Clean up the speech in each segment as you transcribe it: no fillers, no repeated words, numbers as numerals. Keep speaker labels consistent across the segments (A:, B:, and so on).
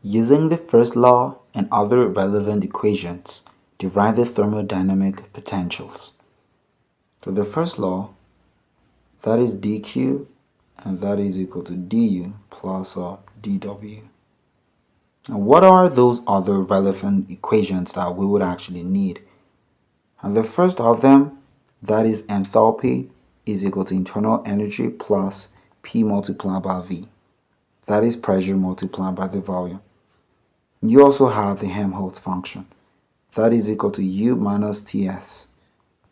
A: Using the first law and other relevant equations, derive the thermodynamic potentials. So the first law, that is dq, and that is equal to du plus dw. And what are those other relevant equations that we would actually need? And the first of them, that is enthalpy, is equal to internal energy plus P multiplied by V. That is pressure multiplied by the volume. You also have the Helmholtz function. That is equal to U minus Ts.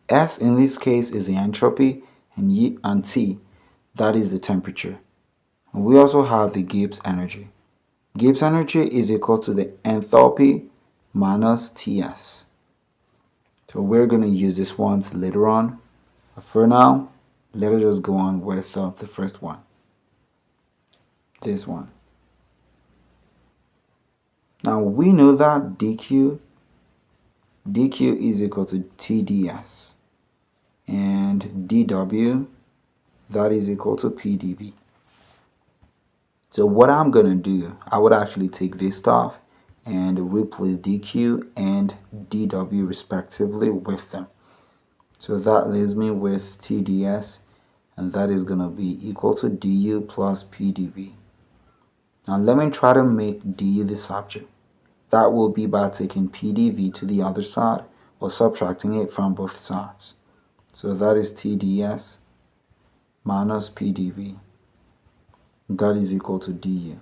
A: S in this case is the entropy, and U and T, that is the temperature. And we also have the Gibbs energy. Gibbs energy is equal to the enthalpy minus Ts. So we're going to use this one later on. But for now, let us just go on with the first one. This one. Now we know that dq is equal to TdS, and dW, that is equal to PdV. So what I'm going to do, I would actually take this stuff and replace dq and dw respectively with them. So that leaves me with TdS, and that is going to be equal to du plus PdV. Now let me try to make du the subject. That will be by taking PdV to the other side or subtracting it from both sides. So that is TdS minus PdV. That is equal to du.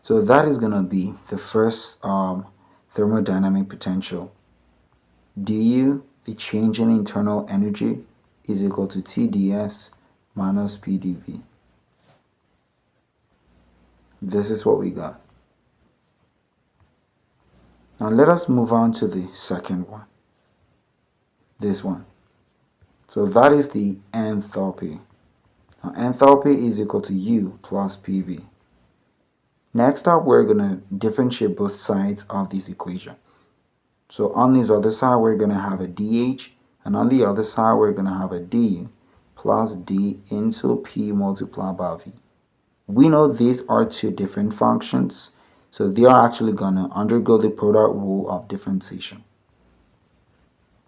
A: So that is going to be the first thermodynamic potential. Du, the change in internal energy, is equal to TdS minus PdV. This is what we got. Now let us move on to the second one. This one. So that is the enthalpy. Now enthalpy is equal to U plus PV. Next up, we're going to differentiate both sides of this equation. So on this other side, we're going to have a dH, and on the other side, we're going to have a du plus d into P multiplied by V. We know these are two different functions, so they are actually going to undergo the product rule of differentiation.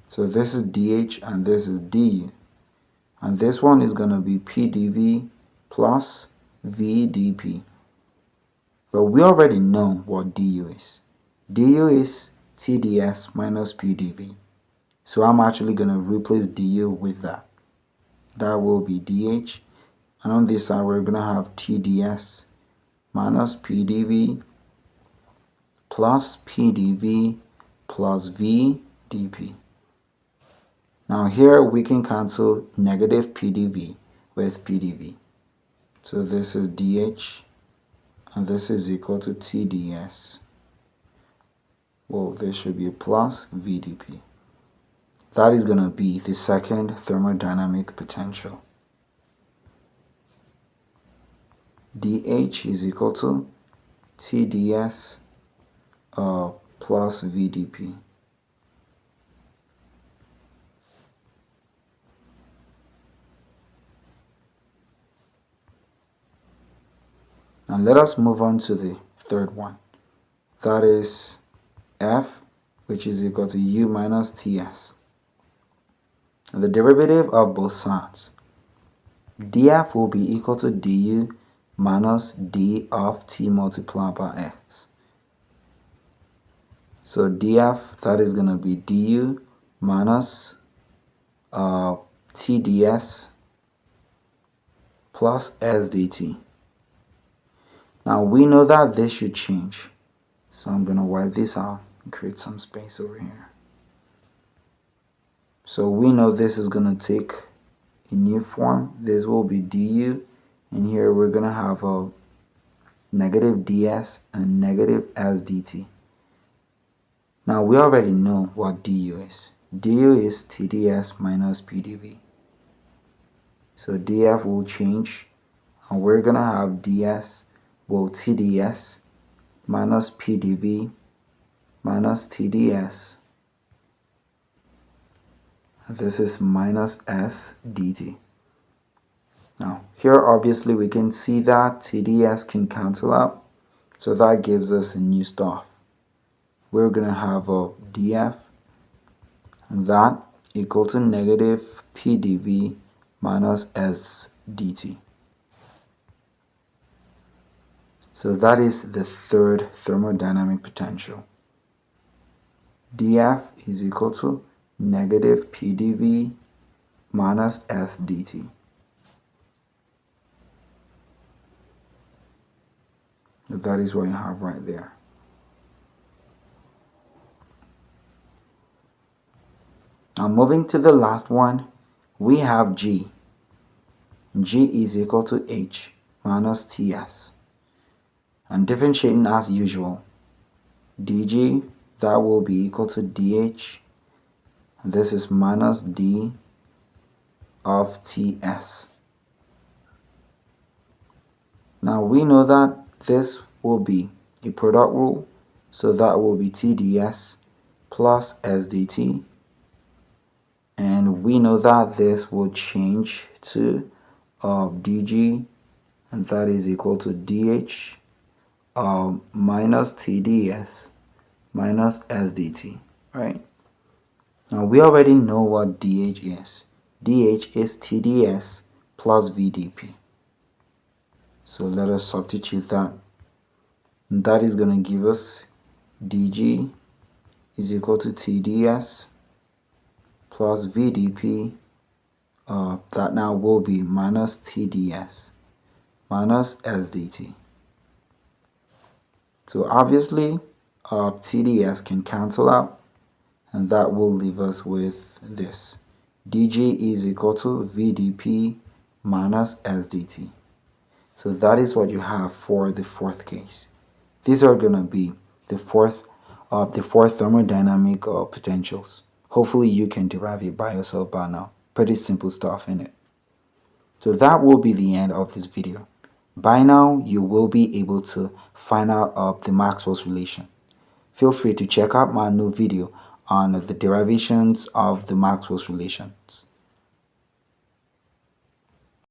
A: So this is dH and this is du. And this one is going to be PdV plus VdP. But we already know what du is. Du is TdS minus PdV. So I'm actually going to replace du with that. That will be dH. And on this side, we're going to have TdS minus PdV plus PdV plus VdP. Now here we can cancel negative PdV with PdV. So this is dH and this is equal to TdS. Well, this should be a plus VdP. That is going to be the second thermodynamic potential. dH is equal to TdS plus VdP. Now let us move on to the third one. That is F, which is equal to U minus Ts. And the derivative of both sides. dF will be equal to du minus d of t multiplied by x. So dF, that is going to be du minus TdS plus s dt. Now we know that this should change. So I'm going to wipe this out and create some space over here. So we know this is going to take a new form. This will be du, and here we're going to have a negative ds and negative s dt. Now we already know what du is. Du is TdS minus PdV. So dF will change, and we're going to have ds, well, TdS minus PdV minus TdS. This is minus s dt. Now here obviously we can see that TdS can cancel out, So that gives us a new stuff. We're going to have a df, and that equal to negative p dv minus s dt. So that is the third thermodynamic potential. df is equal to negative p dv minus s dt. That is what you have right there. Now moving to the last one, we have G. G is equal to H minus Ts. And differentiating as usual, dg, that will be equal to dh. And this is minus d of Ts. Now we know that this will be a product rule, so that will be TdS plus SDT. And we know that this will change to dg, and that is equal to dh minus TdS minus SDT, right? Now we already know what dh is. dh is TdS plus VdP. So let us substitute that. And that is going to give us dg is equal to TdS plus VdP. That now will be minus TdS minus SDT. So obviously, TdS can cancel out, and that will leave us with this. dg is equal to VdP minus SDT. So that is what you have for the fourth case. These are going to be the four thermodynamic potentials. Hopefully you can derive it by yourself by now. Pretty simple stuff in it. So that will be the end of this video. By now, you will be able to find out the Maxwell's relation. Feel free to check out my new video on the derivations of the Maxwell's relations.